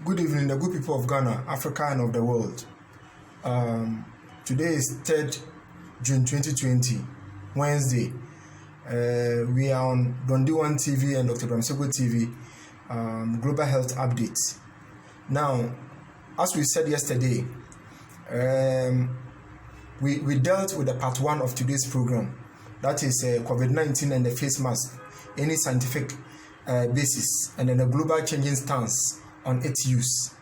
Good evening, the good people of Ghana, Africa, and of the world. Today is 3rd June 2020, Wednesday. We are on Dondi One TV and Dr. Bramsego TV, Global Health Updates. Now, as we said yesterday, we dealt with the part 1 of today's program. That is COVID-19 and the face mask, any scientific basis, and then a global changing stance on its use.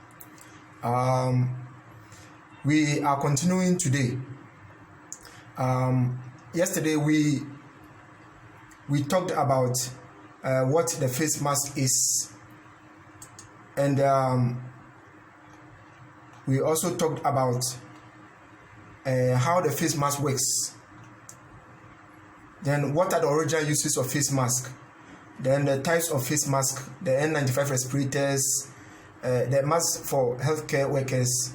We are continuing today. Yesterday we talked about what the face mask is, and we also talked about how the face mask works. Then what are the original uses of face mask? Then the types of face mask, the N95 respirators, the mask for healthcare workers,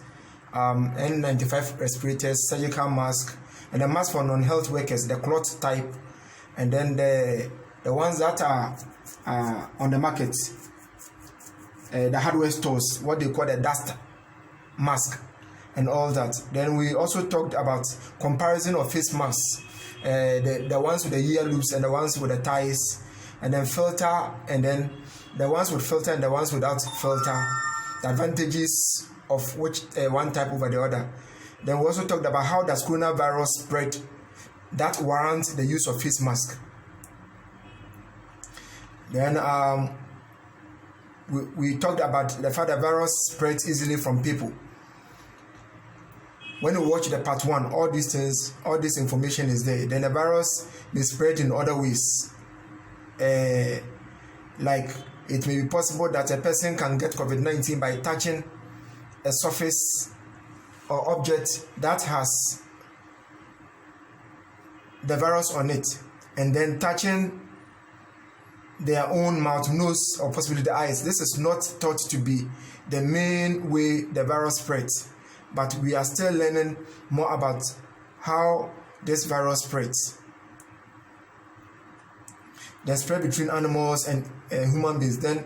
N95 respirators, surgical mask, and the mask for non-health workers, the cloth type, and then the ones that are on the market, the hardware stores, what they call the dust mask, and all that. Then we also talked about comparison of face masks, the ones with the ear loops and the ones with the ties, and then filter, and then the ones with filter and the ones without filter, the advantages of which one type over the other. Then we also talked about how does coronavirus spread that warrants the use of face mask. Then we talked about the fact that virus spreads easily from people. When you watch the part 1, all these things, all this information is there. Then the virus may spread in other ways. Like it may be possible that a person can get COVID-19 by touching a surface or object that has the virus on it, and then touching their own mouth, nose, or possibly the eyes. This is not thought to be the main way the virus spreads, but we are still learning more about how this virus spreads. The spread between animals and human beings. Then,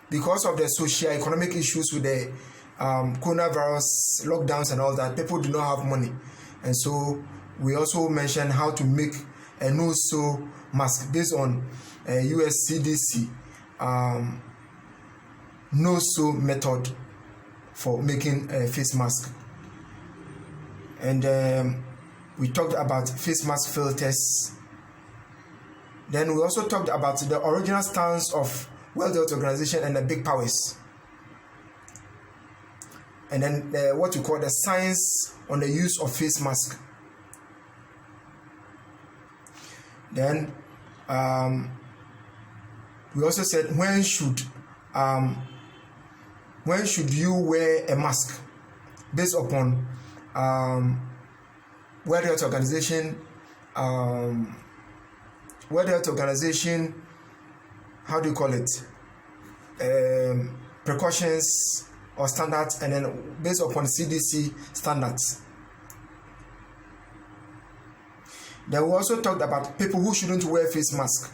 because of the socio-economic issues with the coronavirus lockdowns and all that, people do not have money, and so we also mentioned how to make a no-sew mask based on US CDC no-sew method for making a face mask. And we talked about face mask filters. Then we also talked about the original stance of World Health Organization and the big powers. And then what we call the science on the use of face mask. Then we also said when should you wear a mask based upon World Health Organization how do you call it, precautions or standards, and then based upon CDC standards. Then we also talked about people who shouldn't wear face mask.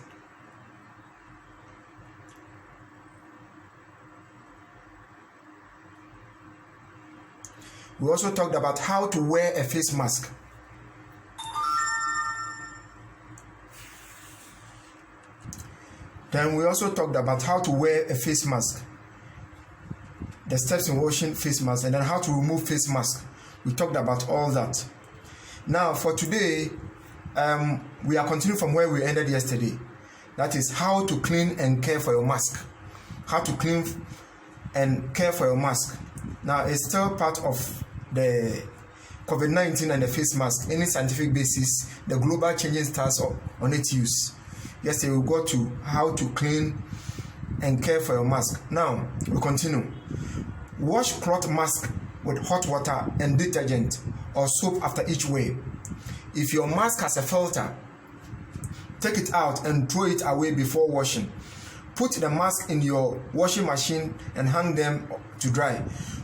We also talked about how to wear a face mask. Then we also talked about how to wear a face mask, the steps in washing face mask, and then how to remove face mask. We talked about all that. Now for today, we are continuing from where we ended yesterday. That is how to clean and care for your mask. How to clean and care for your mask. Now it's still part of the COVID-19 and the face mask, any scientific basis, the global changing stance on its use. Yesterday we got to how to clean and care for your mask. Now we continue. Wash cloth mask with hot water and detergent or soap after each wear. If your mask has a filter, take it out and throw it away before washing. Put the mask in your washing machine and hang them to dry.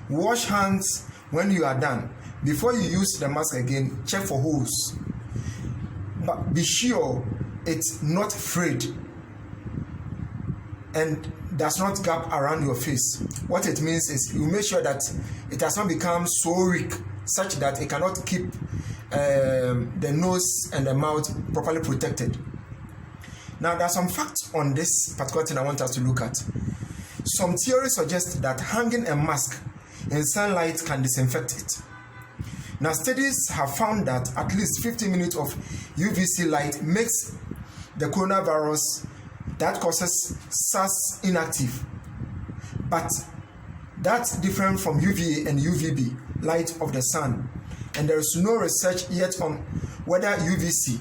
Wash hands when you are done. Before you use the mask again, check for holes. But be sure it's not frayed. And does not gap around your face. What it means is you make sure that it has not become so weak such that it cannot keep the nose and the mouth properly protected. Now, there are some facts on this particular thing I want us to look at. Some theories suggest that hanging a mask in sunlight can disinfect it. Now, studies have found that at least 50 minutes of UVC light makes the coronavirus that causes SARS inactive. But that's different from UVA and UVB, light of the sun. And there is no research yet on whether UVC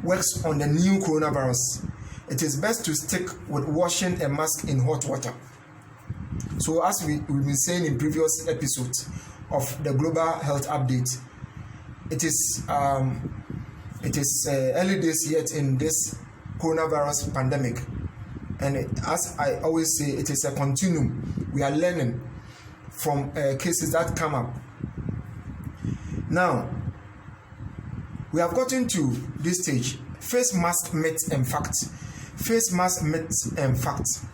works on the new coronavirus. It is best to stick with washing a mask in hot water. So as we've been saying in previous episodes of the Global Health Update, it is early days yet in this coronavirus pandemic. And as I always say, it is a continuum. We are learning from cases that come up. Now, we have gotten to this stage. Face mask myths and facts. Face mask myths and facts.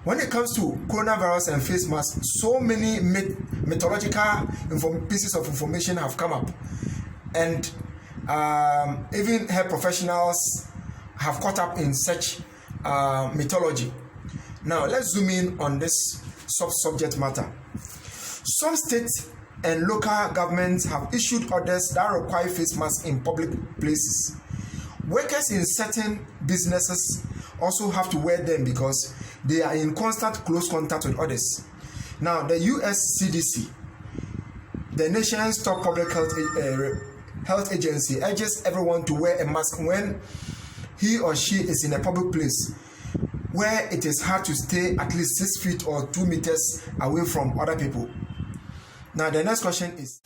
When it comes to coronavirus and face masks, so many mythological pieces of information have come up. And even health professionals have caught up in such mythology. Now, let's zoom in on this subject matter. Some states and local governments have issued orders that require face masks in public places. Workers in certain businesses also have to wear them because they are in constant close contact with others. Now, the US CDC, the nation's top public health agency, urges everyone to wear a mask when he or she is in a public place where it is hard to stay at least 6 feet or 2 meters away from other people. Now, the next question is,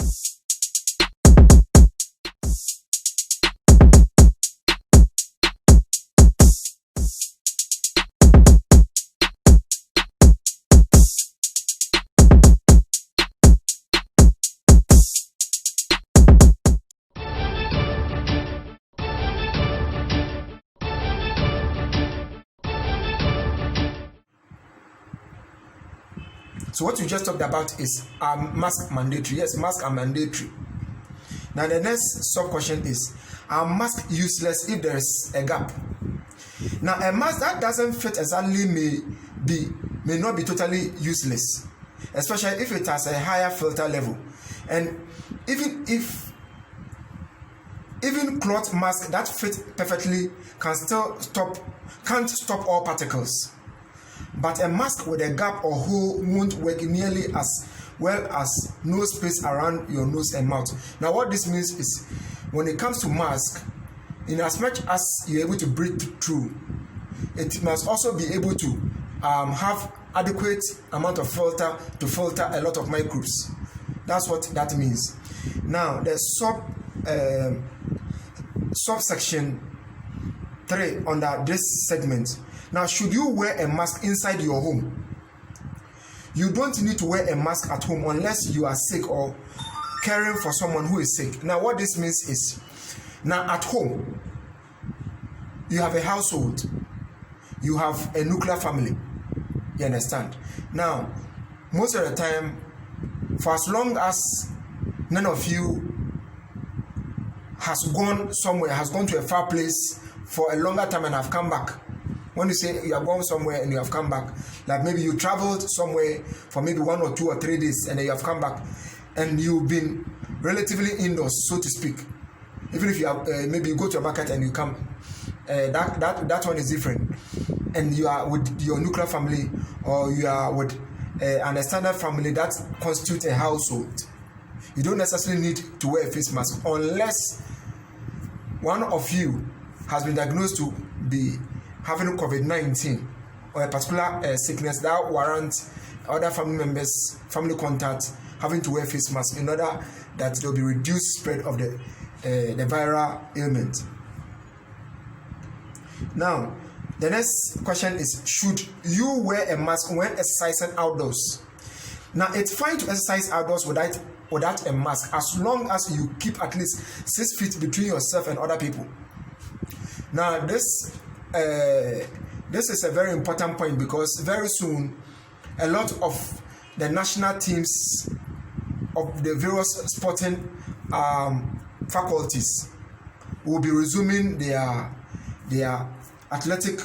so what we just talked about is mask mandatory. Yes, masks are mandatory. Now the next sub question is, are masks useless if there is a gap? Now a mask that doesn't fit exactly may not be totally useless, especially if it has a higher filter level. And even cloth masks that fit perfectly can't stop all particles. But a mask with a gap or hole won't work nearly as well as no space around your nose and mouth. Now what this means is, when it comes to mask, in as much as you're able to breathe through, it must also be able to have adequate amount of filter to filter a lot of microbes. That's what that means. Now the subsection 3 under this segment. Now, should you wear a mask inside your home? You don't need to wear a mask at home unless you are sick or caring for someone who is sick. Now, what this means is, now at home, you have a household, you have a nuclear family. You understand? Now, most of the time, for as long as none of you has gone somewhere, has gone to a far place for a longer time and have come back. When you say you have gone somewhere and you have come back, like maybe you traveled somewhere for maybe 1 or 2 or 3 days and then you have come back and you've been relatively indoors, so to speak. Even if you have maybe you go to a market and you come, that one is different. And you are with your nuclear family, or you are with an extended family that constitutes a household. You don't necessarily need to wear a face mask unless one of you has been diagnosed to be having COVID-19 or a particular sickness that warrants other family members, family contact, having to wear face masks in order that there will be reduced spread of the viral ailment. Now, the next question is, should you wear a mask when exercising outdoors? Now, it's fine to exercise outdoors without a mask as long as you keep at least 6 feet between yourself and other people. Now, this this is a very important point because very soon a lot of the national teams of the various sporting faculties will be resuming their athletic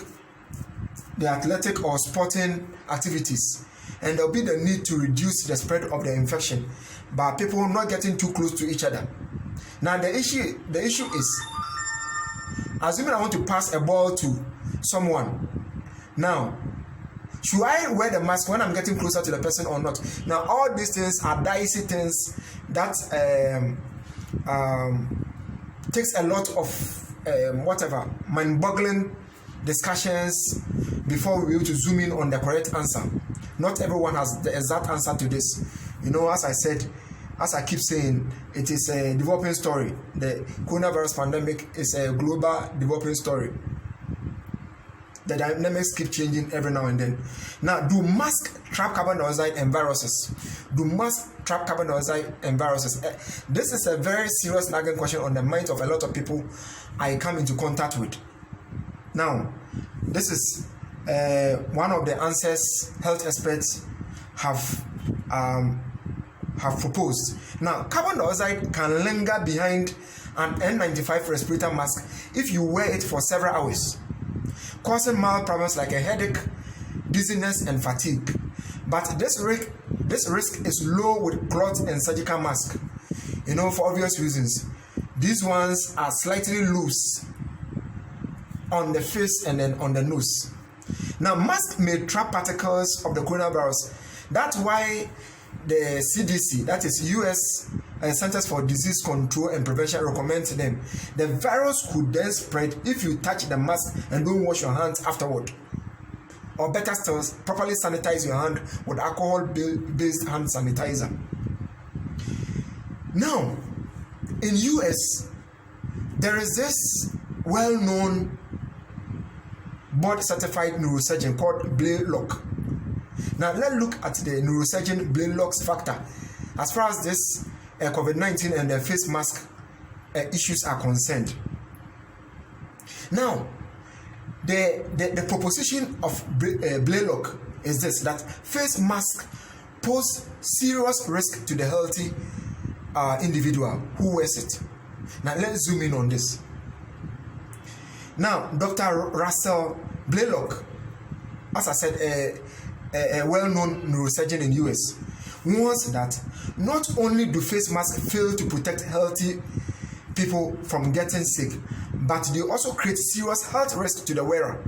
or sporting activities, and there will be the need to reduce the spread of the infection by people not getting too close to each other. Now the issue is, assuming I want to pass a ball to someone, now should I wear the mask when I'm getting closer to the person or not? Now all these things are dicey things that takes a lot of mind-boggling discussions before we be able to zoom in on the correct answer. Not everyone has the exact answer to this. As I keep saying, it is a developing story. The coronavirus pandemic is a global developing story. The dynamics keep changing every now and then. Now, do masks trap carbon dioxide and viruses? This is a very serious nagging question on the mind of a lot of people I come into contact with. Now, this is one of the answers health experts have proposed. Now, carbon dioxide can linger behind an N95 respirator mask if you wear it for several hours, causing mild problems like a headache, dizziness, and fatigue. But this risk is low with cloth and surgical masks, for obvious reasons. These ones are slightly loose on the face and then on the nose. Now, masks may trap particles of the coronavirus. That's why the CDC, that is US Centers for Disease Control and Prevention, recommends them. The virus could then spread if you touch the mask and don't wash your hands afterward. Or better still, properly sanitize your hand with alcohol-based hand sanitizer. Now, in US, there is this well-known board-certified neurosurgeon called Blaylock. Now, let's look at the neurosurgeon Blaylock's factor as far as this COVID-19 and the face mask issues are concerned. Now, the proposition of Blaylock is this, that face masks pose serious risk to the healthy individual who wears it. Now, let's zoom in on this. Now, Dr. Russell Blaylock, as I said, a well-known neurosurgeon in US, warns that not only do face masks fail to protect healthy people from getting sick, but they also create serious health risk to the wearer.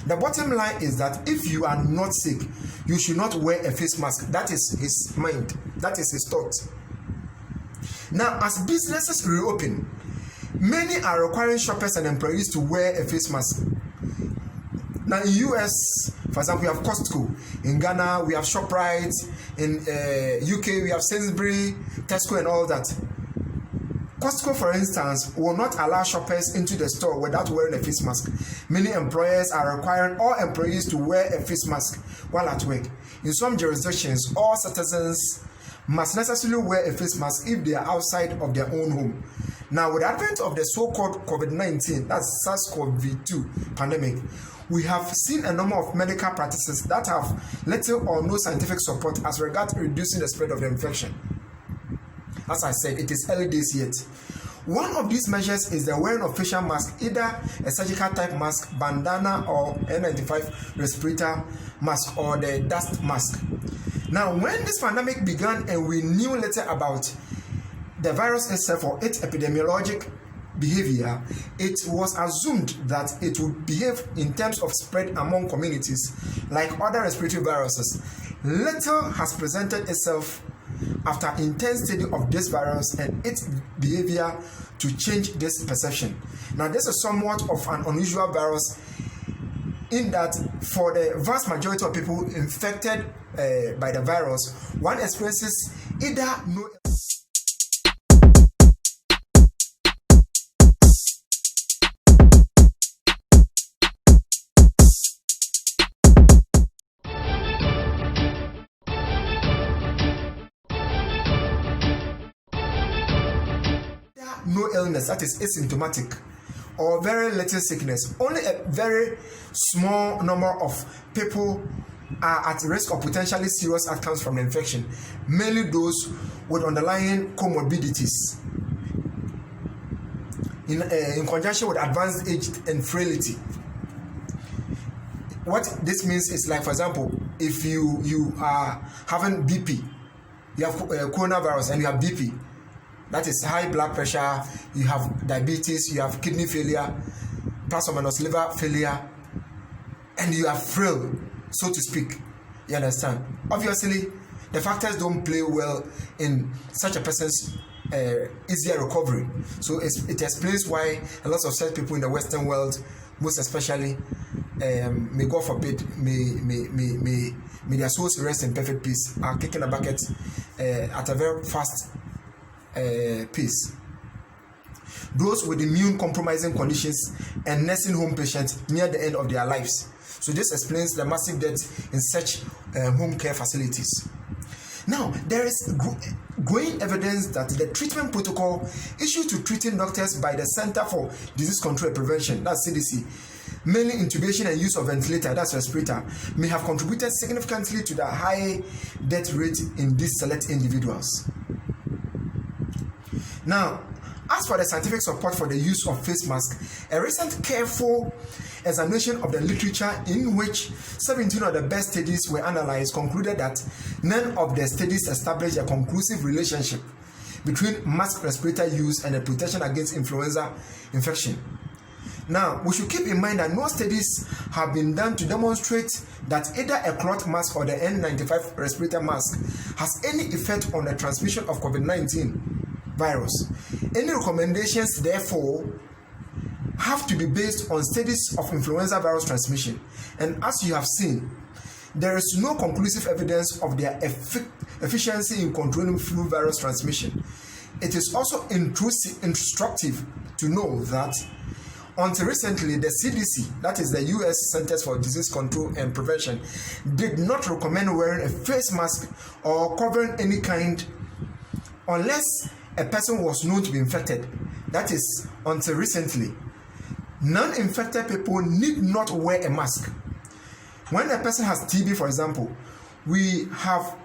The bottom line is that if you are not sick, you should not wear a face mask. That is his mind. That is his thought. Now, as businesses reopen, many are requiring shoppers and employees to wear a face mask. Now, in US, for example, we have Costco. In Ghana, we have ShopRite. In UK, we have Sainsbury, Tesco, and all that. Costco, for instance, will not allow shoppers into the store without wearing a face mask. Many employers are requiring all employees to wear a face mask while at work. In some jurisdictions, all citizens must necessarily wear a face mask if they are outside of their own home. Now, with the advent of the so-called COVID-19, that's SARS-CoV-2 pandemic, we have seen a number of medical practices that have little or no scientific support as regards reducing the spread of the infection. As I said, it is early days yet. One of these measures is the wearing of facial mask, either a surgical type mask, bandana, or N95 respirator mask, or the dust mask. Now, when this pandemic began and we knew little about the virus itself or its epidemiologic behavior, it was assumed that it would behave in terms of spread among communities like other respiratory viruses. Little has presented itself after intense study of this virus and its behavior to change this perception. Now, this is somewhat of an unusual virus in that for the vast majority of people infected by the virus, one experiences either no illness, that is asymptomatic, or very little sickness. Only a very small number of people are at risk of potentially serious outcomes from the infection, mainly those with underlying comorbidities in conjunction with advanced age and frailty. What this means is, like, for example, if you are having BP, you have coronavirus and you have BP, that is high blood pressure, you have diabetes, you have kidney failure, plus or minus liver failure, and you are frail, so to speak. You understand? Obviously, the factors don't play well in such a person's easier recovery. So it explains why a lot of such people in the Western world, most especially, may God forbid, may their souls rest in perfect peace, are kicking a bucket at a very fast pace. Those with immune compromising conditions and nursing home patients near the end of their lives. So this explains the massive death in such home care facilities. Now, there is growing evidence that the treatment protocol issued to treating doctors by the Center for Disease Control and Prevention, that's CDC, mainly intubation and use of ventilator, that's respirator, may have contributed significantly to the high death rate in these select individuals. Now, as for the scientific support for the use of face masks, a recent careful examination of the literature in which 17 of the best studies were analyzed concluded that none of the studies established a conclusive relationship between mask respirator use and the protection against influenza infection. Now, we should keep in mind that no studies have been done to demonstrate that either a cloth mask or the N95 respirator mask has any effect on the transmission of COVID-19 virus. Any recommendations, therefore, have to be based on studies of influenza virus transmission. And as you have seen, there is no conclusive evidence of their efficiency in controlling flu virus transmission. It is also instructive to know that until recently, the CDC, that is the US Centers for Disease Control and Prevention, did not recommend wearing a face mask or covering any kind unless a person was known to be infected. That is, until recently, non-infected people need not wear a mask. When a person has TB, for example, we have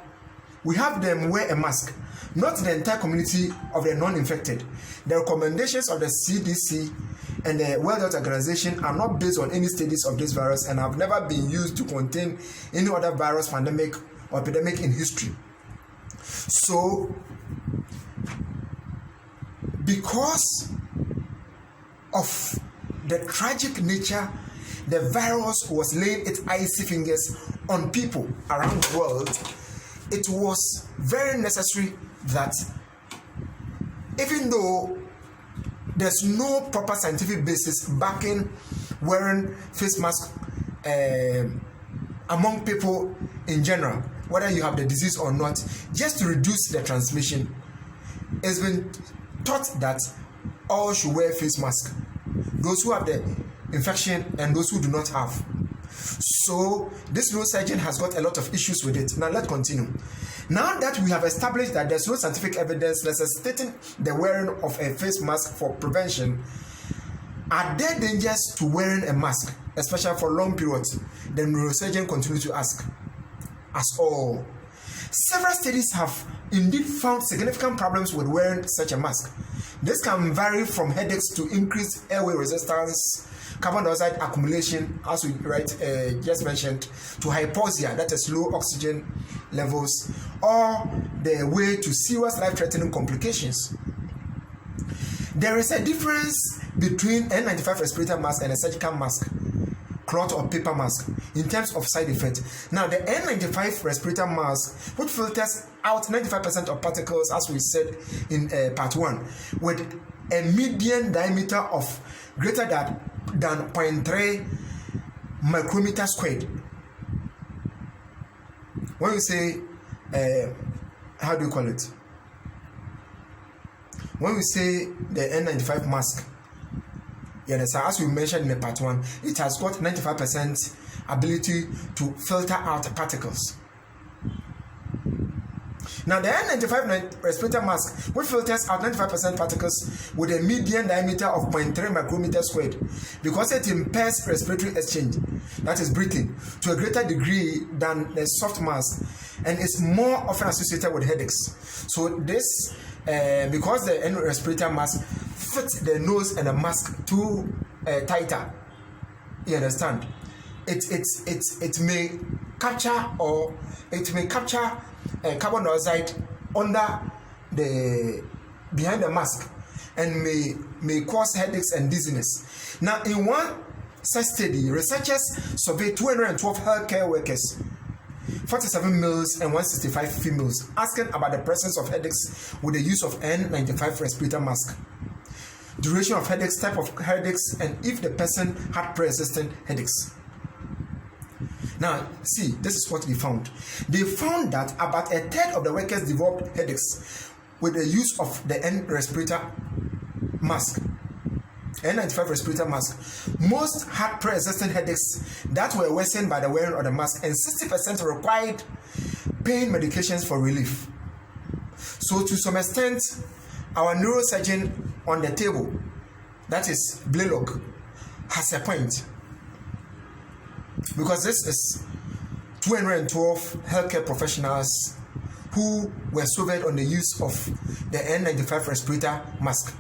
them wear a mask, not the entire community of the non-infected. The recommendations of the CDC and the World Health Organization are not based on any studies of this virus and have never been used to contain any other virus, pandemic, or epidemic in history. So, because of the tragic nature, the virus was laying its icy fingers on people around the world, it was very necessary that, even though there's no proper scientific basis backing wearing face masks among people in general, whether you have the disease or not, just to reduce the transmission, it's been taught that all should wear face masks, those who have the infection and those who do not have. So this neurosurgeon has got a lot of issues with it. Now let's continue. Now that we have established that there's no scientific evidence necessitating the wearing of a face mask for prevention, are there dangers to wearing a mask, especially for long periods? The neurosurgeon continues to ask. As all, several studies have indeed found significant problems with wearing such a mask. This can vary from headaches to increased airway resistance, carbon dioxide accumulation, as we just mentioned, to hypoxia, that is low oxygen levels, or the way to serious life-threatening complications. There is a difference between N95 respirator mask and a surgical mask, cloth or paper mask, in terms of side effects. Now, the N95 respirator mask, which filters out 95% of particles, as we said in part 1, with a median diameter of greater than 0.3 micrometer squared. When you say, how do you call it? When we say the N95 mask, as we mentioned in part 1, it has got 95% ability to filter out particles. Now, the N95 respirator mask, which filters out 95% particles with a median diameter of 0.3 micrometer squared, because it impairs respiratory exchange, that is breathing, to a greater degree than the soft mask, and is more often associated with headaches. So this, because the N respirator mask fits the nose and the mask too tighter, you understand? It may capture carbon dioxide under behind the mask and may cause headaches and dizziness. Now, in one such study, researchers surveyed 212 healthcare workers, 47 males and 165 females, asking about the presence of headaches with the use of N95 respirator mask, duration of headaches, type of headaches, and if the person had pre-existing headaches. Now, see, this is what they found. They found that about a third of the workers developed headaches with the use of the N95 respirator mask. Most had pre-existing headaches that were worsened by the wearing of the mask, and 60% required pain medications for relief. So, to some extent, our neurosurgeon on the table, that is Blaylock, has a point. Because this is 212 healthcare professionals who were surveyed on the use of the N95 respirator mask.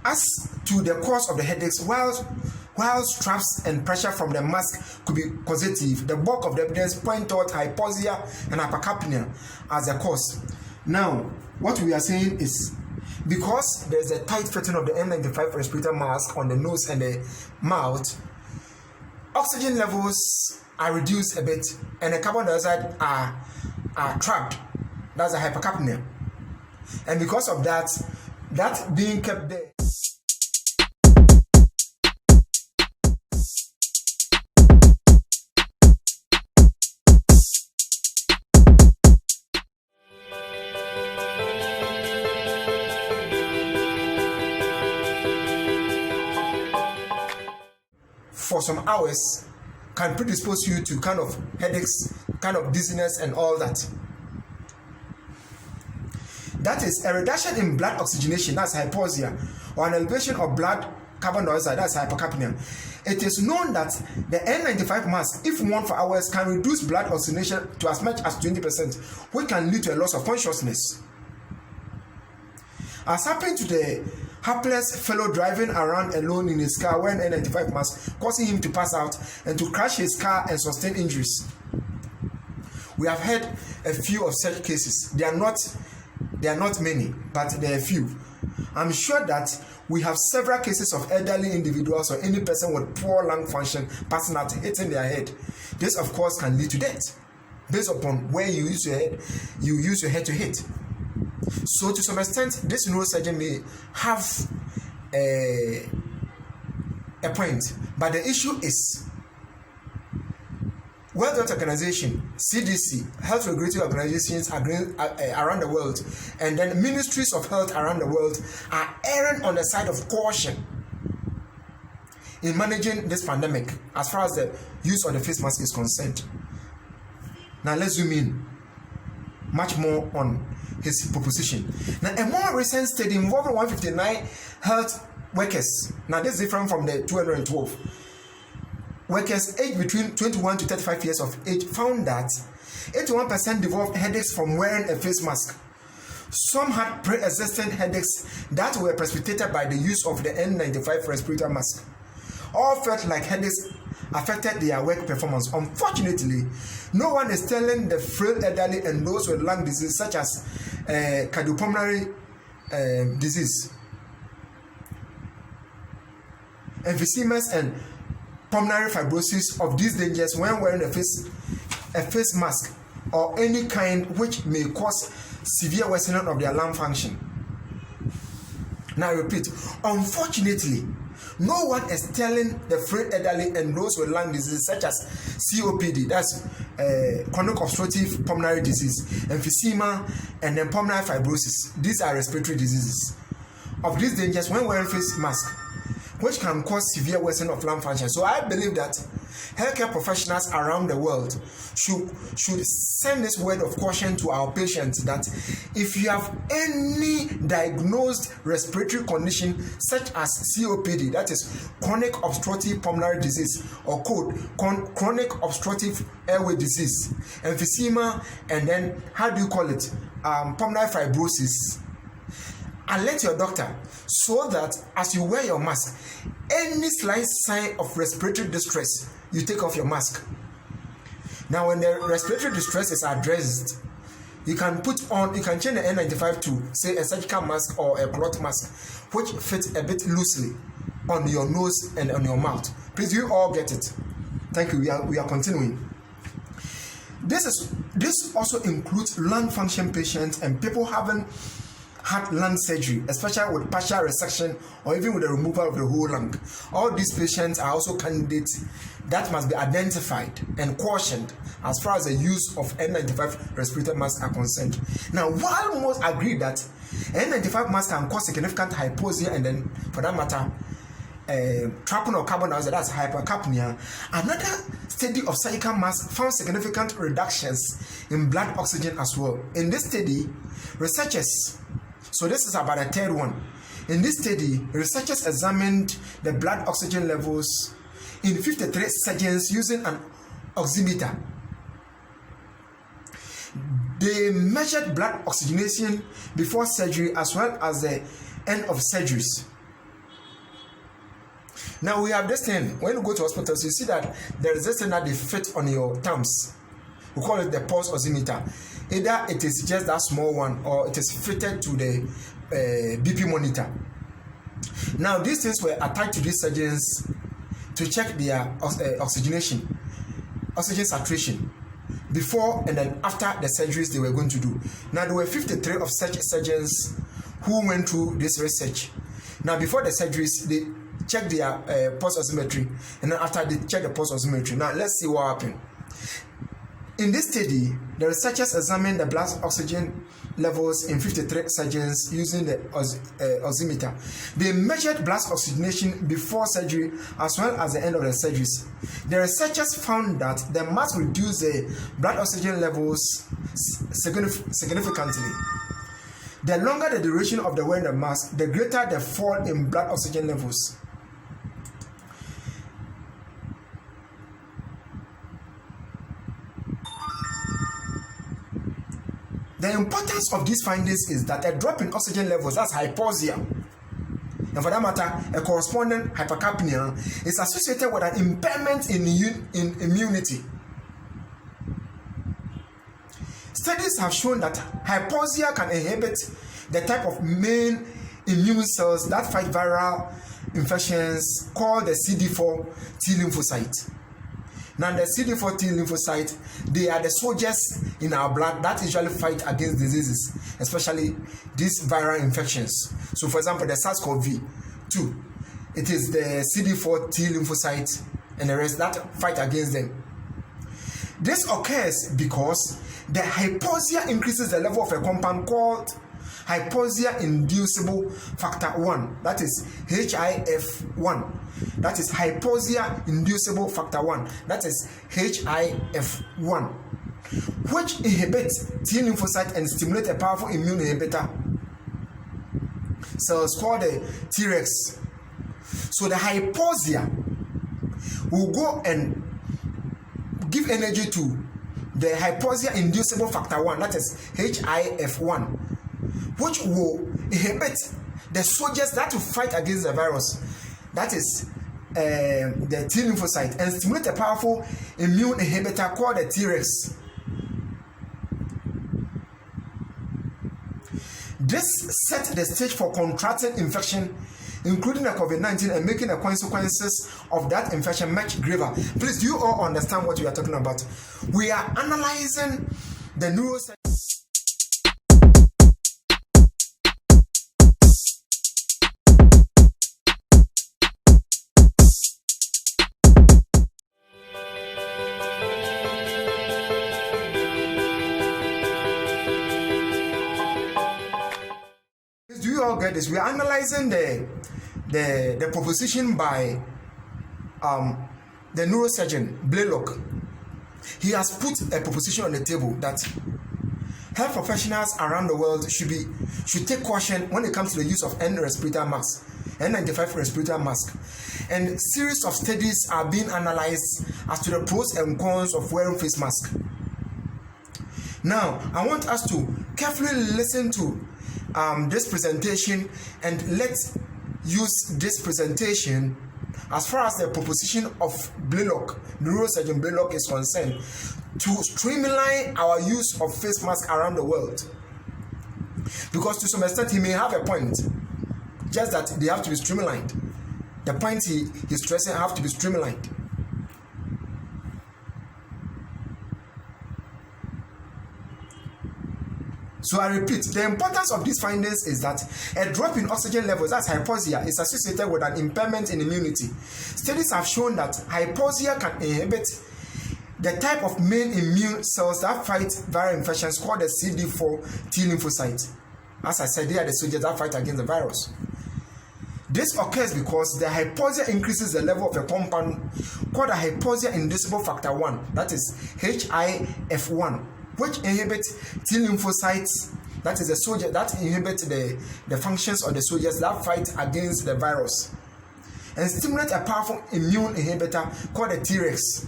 As to the cause of the headaches, while straps and pressure from the mask could be causative, the bulk of the evidence point toward hypoxia and hypercapnia as the cause. Now, what we are saying is, because there's a tight fitting of the N95 respirator mask on the nose and the mouth, oxygen levels are reduced a bit and the carbon dioxide are trapped. That's a hypercapnia. And because of that being kept there, for some hours can predispose you to kind of headaches, kind of dizziness and all that. That is a reduction in blood oxygenation, that's hypoxia, or an elevation of blood carbon dioxide, that's hypercapnia. It is known that the N95 mask, if worn for hours, can reduce blood oxygenation to as much as 20%, which can lead to a loss of consciousness. As happened to the hapless fellow driving around alone in his car wearing an N95 mask, causing him to pass out and to crash his car and sustain injuries. We have heard a few of such cases. They are not many, but there are a few. I'm sure that we have several cases of elderly individuals or any person with poor lung function passing out, hitting their head. This, of course, can lead to death based upon where you use your head to hit. So, to some extent, this neurosurgeon may have a point, but the issue is World Health Organization, CDC, health regulatory organizations around the world, and then ministries of health around the world are erring on the side of caution in managing this pandemic as far as the use of the face mask is concerned. Now, let's zoom in much more on his proposition. Now, a more recent study involving 159 health workers, now this is different from the 212 workers aged between 21 to 35 years of age, found that 81% developed headaches from wearing a face mask. Some had pre-existing headaches that were precipitated by the use of the N95 respirator mask. All felt like headaches affected their work performance. Unfortunately, no one is telling the frail elderly and those with lung disease such as cardiopulmonary disease, emphysema and pulmonary fibrosis of these dangers when wearing a face mask or any kind which may cause severe worsening of their lung function. Now I repeat, unfortunately, no one is telling the frail elderly and those with lung disease such as COPD, that's chronic obstructive pulmonary disease, emphysema, and then pulmonary fibrosis. These are respiratory diseases. Of these dangers when wearing face mask, which can cause severe worsening of lung function. So I believe that healthcare professionals around the world should send this word of caution to our patients that if you have any diagnosed respiratory condition such as COPD, that is chronic obstructive pulmonary disease, or chronic obstructive airway disease, emphysema, and then pulmonary fibrosis, alert your doctor so that as you wear your mask, any slight sign of respiratory distress, you take off your mask. Now, when the respiratory distress is addressed, you can change the N95 to, say, a surgical mask or a cloth mask, which fits a bit loosely on your nose and on your mouth. Please, you all get it. Thank you. We are continuing. This also includes lung function patients and people having had lung surgery, especially with partial resection or even with the removal of the whole lung. All these patients are also candidates that must be identified and cautioned as far as the use of N95 respirator masks are concerned. Now, while most agree that N95 masks can cause significant hypoxia and then, for that matter, trapping of carbon dioxide, that's hypercapnia, another study of surgical masks found significant reductions in blood oxygen as well. In this study, so this is about a third one. In this study, researchers examined the blood oxygen levels in 53 surgeons using an oximeter. They measured blood oxygenation before surgery as well as the end of surgeries. Now we have this thing, when you go to hospitals, you see that there is this thing that they fit on your thumbs. We call it the pulse oximeter. Either it is just that small one or it is fitted to the BP monitor. Now these things were attached to these surgeons to check their oxygen saturation before and then after the surgeries they were going to do. Now there were 53 of such surgeons who went through this research. Now before the surgeries, they checked their pulse oximetry, and then after they checked the pulse oximetry. Now let's see what happened. In this study, the researchers examined the blood oxygen levels in 53 surgeons using the oximeter. They measured blood oxygenation before surgery as well as the end of the surgeries. The researchers found that the mask reduced the blood oxygen levels significantly. The longer the duration of the wearing the mask, the greater the fall in blood oxygen levels. The importance of these findings is that a drop in oxygen levels, that's hypoxia, and for that matter, a corresponding hypercapnia, is associated with an impairment in immunity. Studies have shown that hypoxia can inhibit the type of main immune cells that fight viral infections called the CD4 T lymphocyte. Now the CD4 T lymphocyte, they are the soldiers in our blood that usually fight against diseases, especially these viral infections. So for example, the SARS-CoV-2, it is the CD4 T lymphocyte and the rest that fight against them. This occurs because the hypoxia increases the level of a compound called hypoxia inducible factor 1, that is HIF1. That is hypoxia inducible factor 1, that is HIF1, which inhibits T lymphocyte and stimulates a powerful immune inhibitor cells called the Tregs. So the hypoxia will go and give energy to the hypoxia inducible factor 1, that is HIF1, which will inhibit the soldiers that will fight against the virus, that is the T lymphocyte, and stimulate a powerful immune inhibitor called the Tregs. This set the stage for contracting infection, including the COVID-19, and making the consequences of that infection much graver. Please, do you all understand what we are talking about? We are analyzing the neuroscience. Do you all get this? We are analyzing the proposition by the neurosurgeon Blaylock, he has put a proposition on the table that health professionals around the world should take caution when it comes to the use of N95 respirator mask. And series of studies are being analyzed as to the pros and cons of wearing face mask. Now, I want us to carefully listen to this presentation, and let's use this presentation as far as the proposition of Blaylock, neurosurgeon Blaylock, is concerned, to streamline our use of face masks around the world. Because to some extent he may have a point, just that they have to be streamlined. The point he's stressing have to be streamlined. So I repeat, the importance of these findings is that a drop in oxygen levels, that's hypoxia, is associated with an impairment in immunity. Studies have shown that hypoxia can inhibit the type of main immune cells that fight viral infections called the CD4 T lymphocytes. As I said, they are the soldiers that fight against the virus. This occurs because the hypoxia increases the level of a compound called a hypoxia inducible factor 1, that is HIF1, which inhibits T lymphocytes, that is the soldier that inhibits the functions of the soldiers that fight against the virus, and stimulate a powerful immune inhibitor called the T-Rex.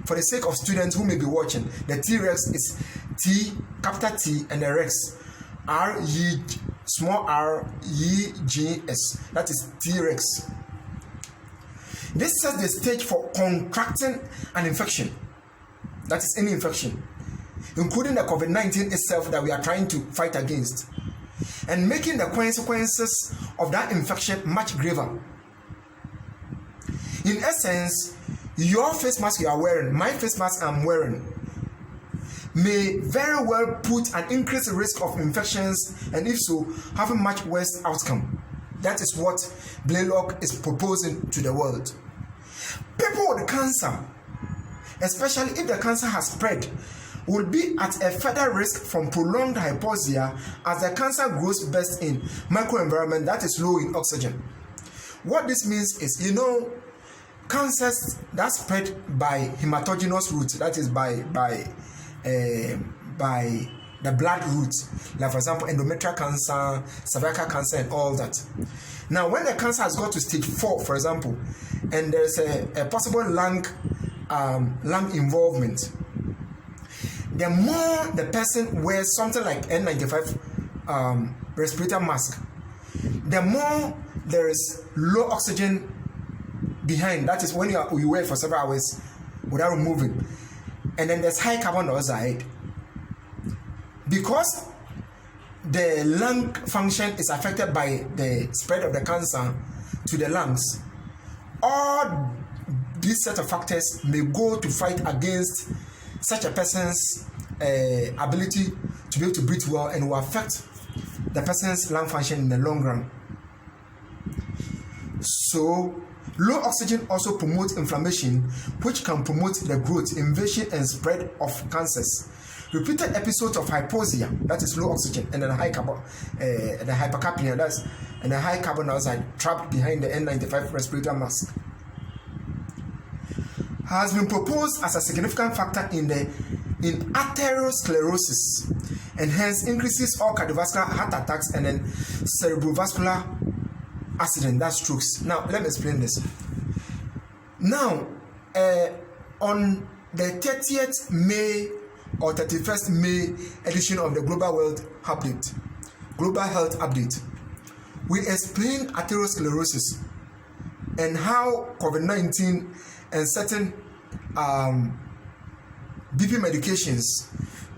For the sake of students who may be watching, the T-Rex is T, capital T, and the Rex, R-E, small r, E-G-S, that is T-Rex. This sets the stage for contracting an infection. That is any infection, including the COVID-19 itself that we are trying to fight against, and making the consequences of that infection much graver. In essence, your face mask you are wearing, my face mask I'm wearing, may very well put an increased risk of infections, and if so, have a much worse outcome. That is what Blaylock is proposing to the world. People with cancer, especially if the cancer has spread, will be at a further risk from prolonged hypoxia as the cancer grows best in microenvironment that is low in oxygen. What this means is, cancers that spread by hematogenous route, that is by the blood route, like for example endometrial cancer, cervical cancer, and all that. Now, when the cancer has got to stage 4, for example, and there's a possible lung involvement, the more the person wears something like N95 respirator mask, the more there is low oxygen behind. That is when you wear it for several hours without removing, and then there's high carbon dioxide. Because the lung function is affected by the spread of the cancer to the lungs, all these set of factors may go to fight against such a person's ability to be able to breathe well, and will affect the person's lung function in the long run. So, low oxygen also promotes inflammation, which can promote the growth, invasion, and spread of cancers. Repeated episodes of hypoxia, that is low oxygen, and then high carbon, the hypercapnia, that's and the high carbon dioxide trapped behind the N95 respirator mask, has been proposed as a significant factor in atherosclerosis, and hence increases all cardiovascular heart attacks and then cerebrovascular accident, that's strokes. Now, let me explain this. Now, on the 30th May or 31st May edition of the Global Health Update, we explained atherosclerosis and how COVID-19 and certain BP medications,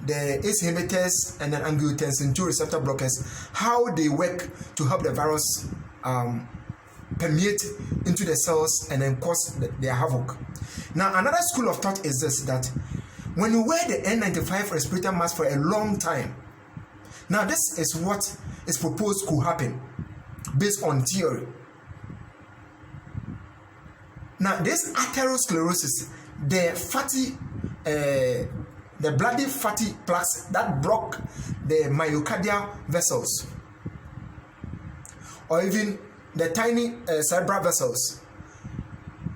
the ACE inhibitors and then angiotensin II receptor blockers, how they work to help the virus permeate into the cells and then cause their havoc. Now, another school of thought is this, that when you wear the N95 respirator mask for a long time, now this is what is proposed could happen based on theory. Now, this atherosclerosis, the bloody fatty plaques that block the myocardial vessels, or even the tiny cerebral vessels,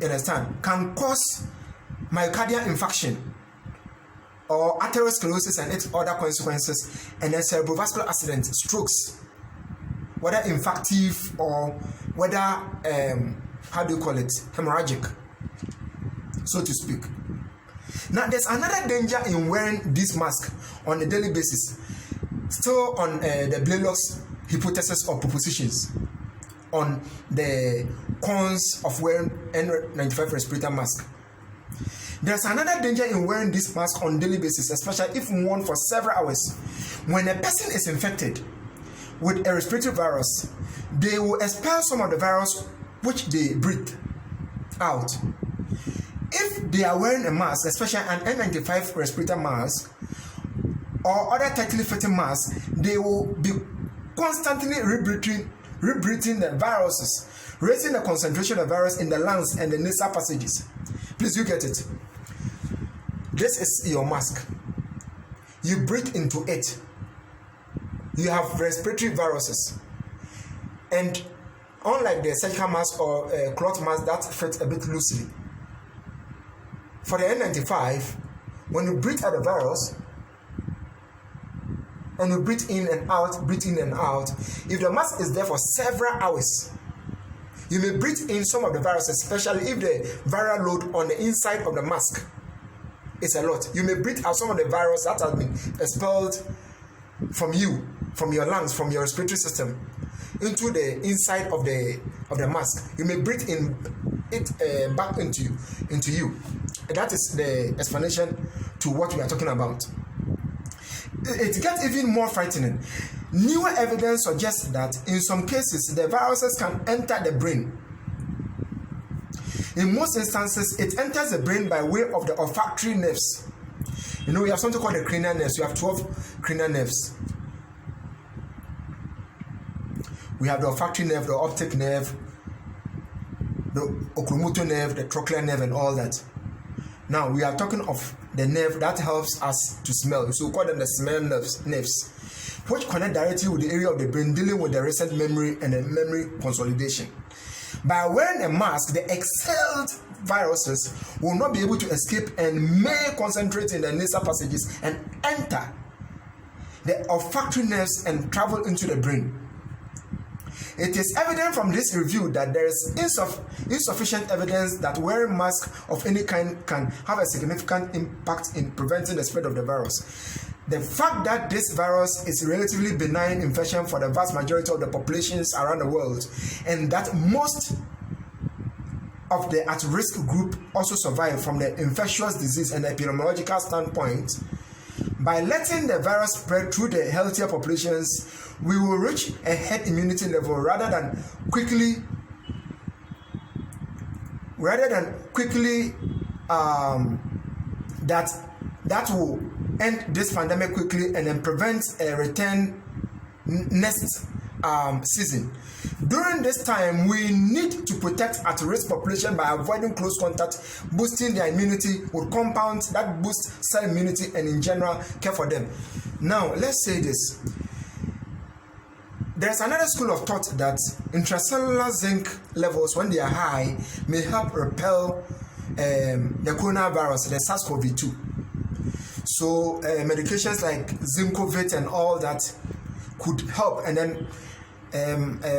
you understand, can cause myocardial infarction or atherosclerosis and its other consequences, and then cerebrovascular accidents, strokes, whether infarctive or whether hemorrhagic, so to speak. Now there's another danger in wearing this mask on a daily basis, still on the Blaylock's hypothesis or propositions on the cons of wearing N95 respirator mask. There's another danger in wearing this mask on daily basis, especially if worn for several hours. When a person is infected with a respiratory virus, they will expel some of the virus which they breathe out. If they are wearing a mask, especially an N95 respirator mask or other tightly fitting masks, they will be constantly rebreathing the viruses, raising the concentration of virus in the lungs and the nasal passages. Please, you get it. This is your mask. You breathe into it. You have respiratory viruses. And unlike the surgical mask or cloth mask that fits a bit loosely, for the N95, when you breathe out the virus, and you breathe in and out, if the mask is there for several hours, you may breathe in some of the viruses, especially if the viral load on the inside of the mask is a lot. You may breathe out some of the virus that has been expelled from you, from your lungs, from your respiratory system, into the inside of the mask. You may breathe in it back into you. That is the explanation to what we are talking about. It gets even more frightening. Newer evidence suggests that in some cases the viruses can enter the brain. In most instances, it enters the brain by way of the olfactory nerves. You know, we have something called the cranial nerves. You have 12 cranial nerves. We have the olfactory nerve, the optic nerve, the oculomotor nerve, the trochlear nerve, and all that. Now we are talking of the nerve that helps us to smell. So we call them the smell nerves, which connect directly with the area of the brain dealing with the recent memory and the memory consolidation. By wearing a mask, the exhaled viruses will not be able to escape and may concentrate in the nasal passages and enter the olfactory nerves and travel into the brain. It is evident from this review that there is insufficient evidence that wearing masks of any kind can have a significant impact in preventing the spread of the virus. The fact that this virus is a relatively benign infection for the vast majority of the populations around the world, and that most of the at-risk group also survive from the infectious disease and epidemiological standpoint, by letting the virus spread through the healthier populations, we will reach a herd immunity level rather than quickly that will end this pandemic quickly and then prevent a return next season. During this time, we need to protect at-risk population by avoiding close contact, boosting their immunity with compounds that boost cell immunity, and in general care for them. Now, let's say this. There's another school of thought that intracellular zinc levels, when they are high, may help repel the coronavirus, the SARS-CoV-2. So medications like Zincovit and all that could help, and then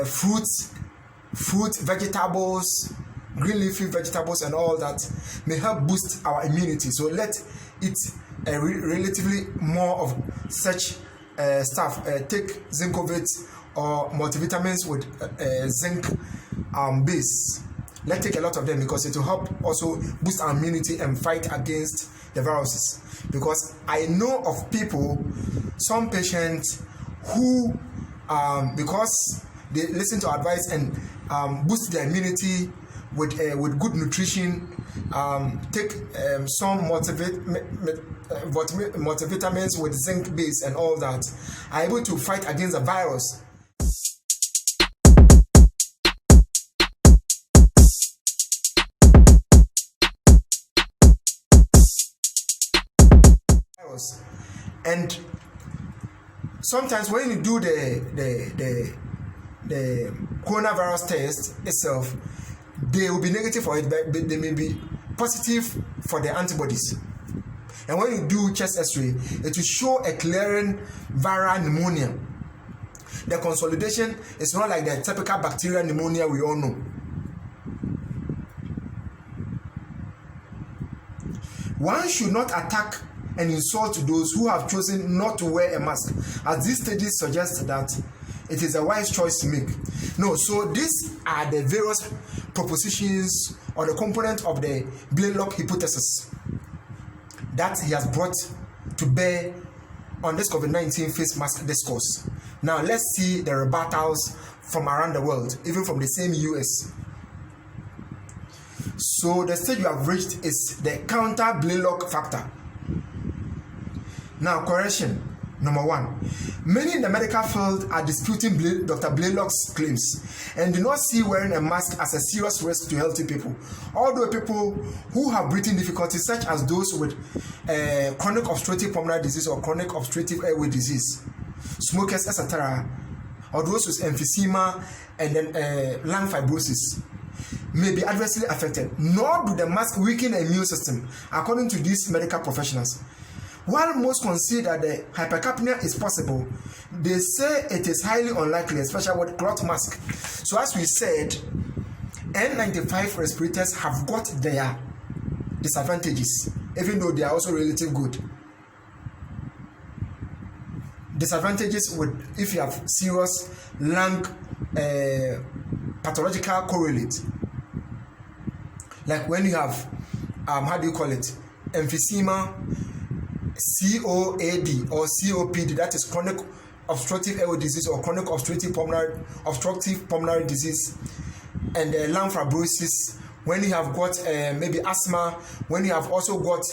fruits, vegetables, green leafy vegetables and all that may help boost our immunity. So let eat relatively more of such stuff. Take Zincovit or multivitamins with zinc base. Let's take a lot of them because it will help also boost our immunity and fight against the viruses. Because I know of people, some patients who, because they listen to advice and boost their immunity with good nutrition, take some multivitamins with zinc base and all that, are able to fight against the virus. And sometimes when you do the coronavirus test itself, they will be negative for it, but they may be positive for the antibodies. And when you do chest x-ray, it will show a clearing viral pneumonia. The consolidation is not like the typical bacterial pneumonia we all know. One should not attack and insult those who have chosen not to wear a mask, as these studies suggest that it is a wise choice to make. No, so these are the various propositions or the component of the Blaylock hypothesis that he has brought to bear on this COVID-19 face mask discourse. Now let's see the rebuttals from around the world, even from the same US. So the stage you have reached is the counter Blaylock factor. Now, correction number one. Many in the medical field are disputing Dr. Blaylock's claims and do not see wearing a mask as a serious risk to healthy people. Although people who have breathing difficulties, such as those with chronic obstructive pulmonary disease or chronic obstructive airway disease, smokers, etc., or those with emphysema and then lung fibrosis, may be adversely affected. Nor do the mask weaken the immune system, according to these medical professionals. While most consider the hypercapnia is possible, they say it is highly unlikely, especially with cloth mask. So as we said, N95 respirators have got their disadvantages, even though they are also relatively good. Disadvantages with if you have serious lung pathological correlate, like when you have emphysema, COAD or COPD, that is chronic obstructive airway disease or chronic obstructive pulmonary disease, and lung fibrosis. When you have got maybe asthma, when you have also got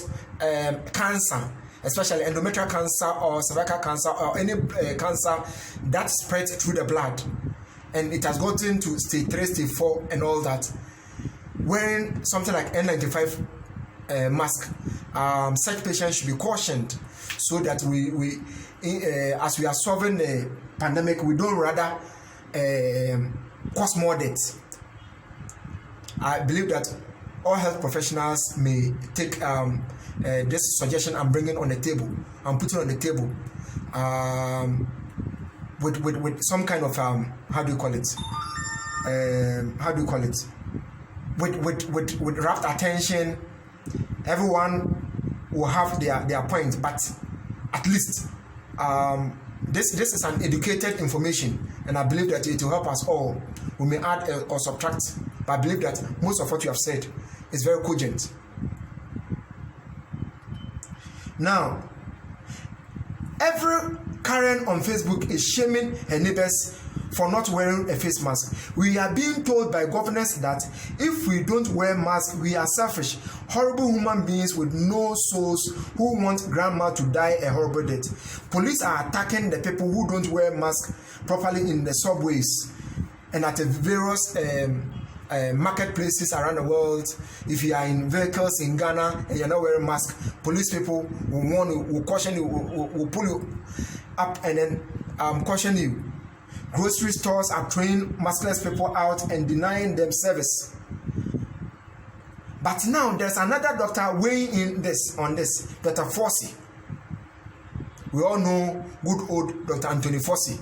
cancer, especially endometrial cancer or cervical cancer or any cancer that spreads through the blood, and it has gotten to stage 3, stage 4 and all that, wearing something like N95 mask, such patients should be cautioned so that we as we are solving the pandemic, we don't rather cause more deaths. I believe that all health professionals may take this suggestion and bring it on the table and put it on the table with some kind of with rapt attention. Everyone will have their point, but at least this is an educated information, and I believe that it will help us all. We may add or subtract, but I believe that most of what you have said is very cogent. Now, every Karen on Facebook is shaming her neighbors for not wearing a face mask. We are being told by governors that if we don't wear masks, we are selfish, horrible human beings with no souls who want grandma to die a horrible death. Police are attacking the people who don't wear masks properly in the subways and at the various marketplaces around the world. If you are in vehicles in Ghana and you're not wearing mask, police people will caution you, will pull you up and then caution you. Grocery stores are throwing maskless people out and denying them service. But now there's another doctor weighing in on this, Dr. Fauci. We all know good old Dr. Anthony Fauci.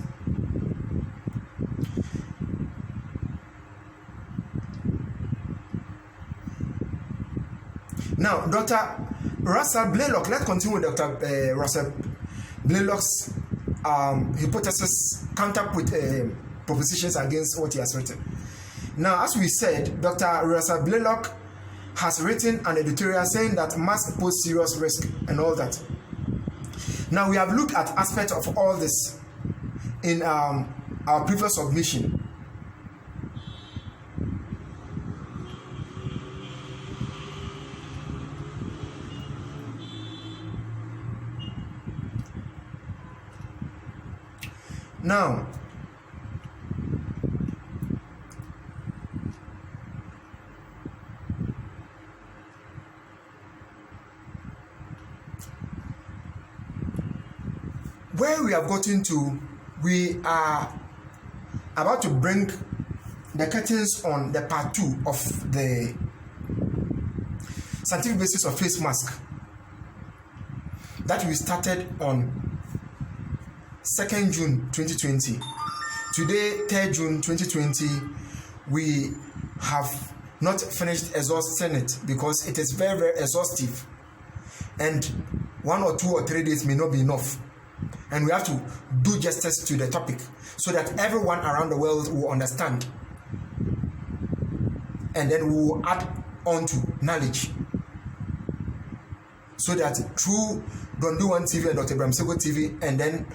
Now, Dr. Russell Blaylock, let's continue with Dr. Russell Blaylock's hypothesis counter with propositions against what he has written. Now, as we said, Dr. Russell Blaylock has written an editorial saying that masks pose serious risk and all that. Now, we have looked at aspects of all this in our previous submission. Now, where we have gotten to, we are about to bring the curtains on the part 2 of the scientific basis of face mask that we started on 2nd June 2020. Today, 3rd June 2020, we have not finished exhausting it because it is very, very exhaustive, and 1 or 2 or 3 days may not be enough, and we have to do justice to the topic so that everyone around the world will understand, and then we will add on to knowledge so that through Don't Do One TV and Dr. Bramsego TV, and then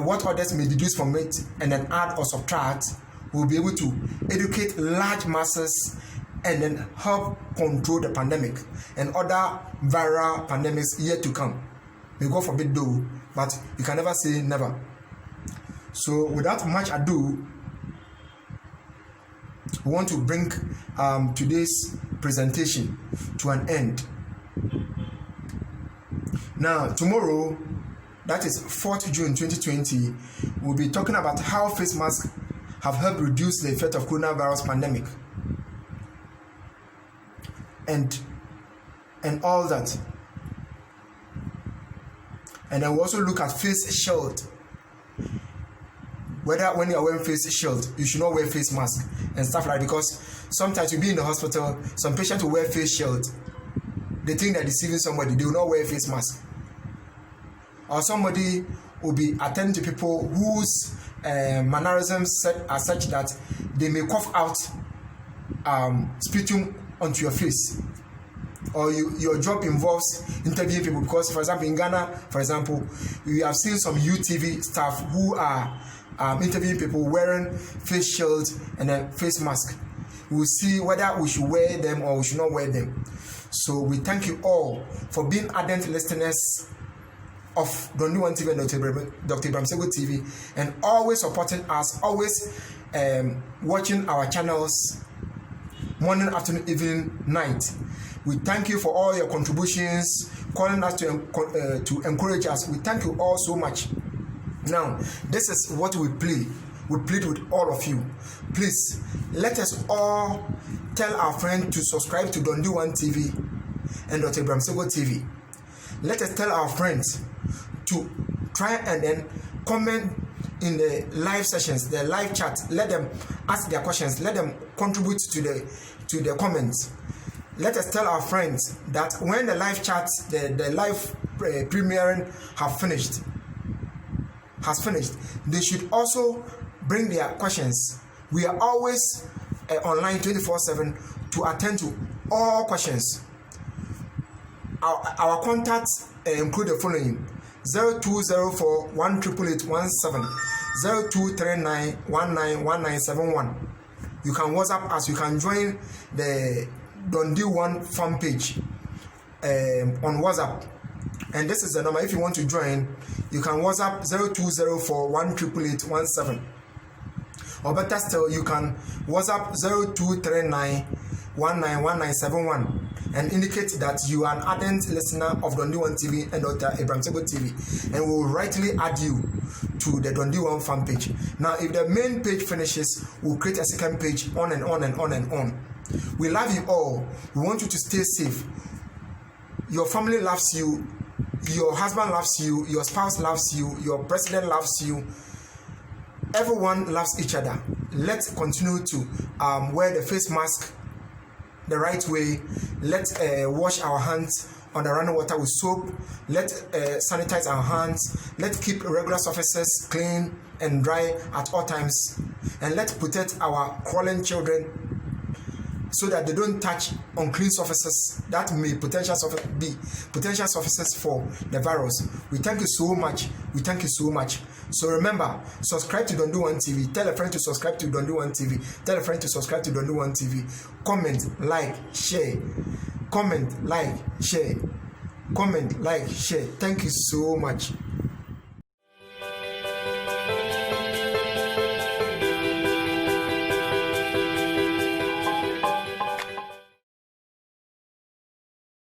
what others may deduce from it and then add or subtract, we'll be able to educate large masses and then help control the pandemic and other viral pandemics yet to come. May God forbid though, but you can never say never. So without much ado, we want to bring today's presentation to an end. Now, tomorrow, that is 4th June 2020, we'll be talking about how face masks have helped reduce the effect of coronavirus pandemic and all that. And then we'll also look at face shield. Whether when you are wearing face shield, you should not wear face mask and stuff like that, because sometimes you'll be in the hospital, some patients will wear face shield. They think they're deceiving somebody, they will not wear face mask. Or somebody will be attending to people whose mannerisms are such that they may cough out sputum onto your face. Or your job involves interviewing people, because, for example, in Ghana, for example, we have seen some UTV staff who are interviewing people wearing face shields and a face mask. We'll see whether we should wear them or we should not wear them. So we thank you all for being ardent listeners of Don't Do One TV and Dr. Bramsego TV, and always supporting us, always watching our channels morning, afternoon, evening, night. We thank you for all your contributions, calling us to encourage us. We thank you all so much. Now, this is what we plead. We plead with all of you. Please, let us all tell our friends to subscribe to Don't Do One TV and Dr. Bramsego TV. Let us tell our friends to try and then comment in the live sessions, the live chat. Let them ask their questions. Let them contribute to the comments. Let us tell our friends that when the live chats, the live premiering has finished, they should also bring their questions. We are always online 24/7 to attend to all questions. Our contacts include the following: 0204 18817, 0239 191971. You can WhatsApp us. You can join the Don't Do One fan page on WhatsApp, and this is the number. If you want to join, you can WhatsApp 0204 18817, or better still, you can WhatsApp 0239 191971 and indicate that you are an ardent listener of Don't Do One TV and Dr. Bramsego TV, and we will rightly add you to the Don't Do One fan page. Now, if the main page finishes, we'll create a second page, on and on and on and on. We love you all. We want you to stay safe. Your family loves you. Your husband loves you. Your spouse loves you. Your president loves you. Everyone loves each other. Let's continue to wear the face mask the right way. Let's wash our hands on the running water with soap. Let's sanitize our hands. Let's keep regular surfaces clean and dry at all times. And let's protect our crawling children so that they don't touch unclean surfaces that may be potential surfaces for the virus. We thank you so much. We thank you so much. So remember, subscribe to Don't Do One TV. Tell a friend to subscribe to Don't Do One TV. Tell a friend to subscribe to Don't Do One TV. Comment, like, share. Comment, like, share. Comment, like, share. Thank you so much.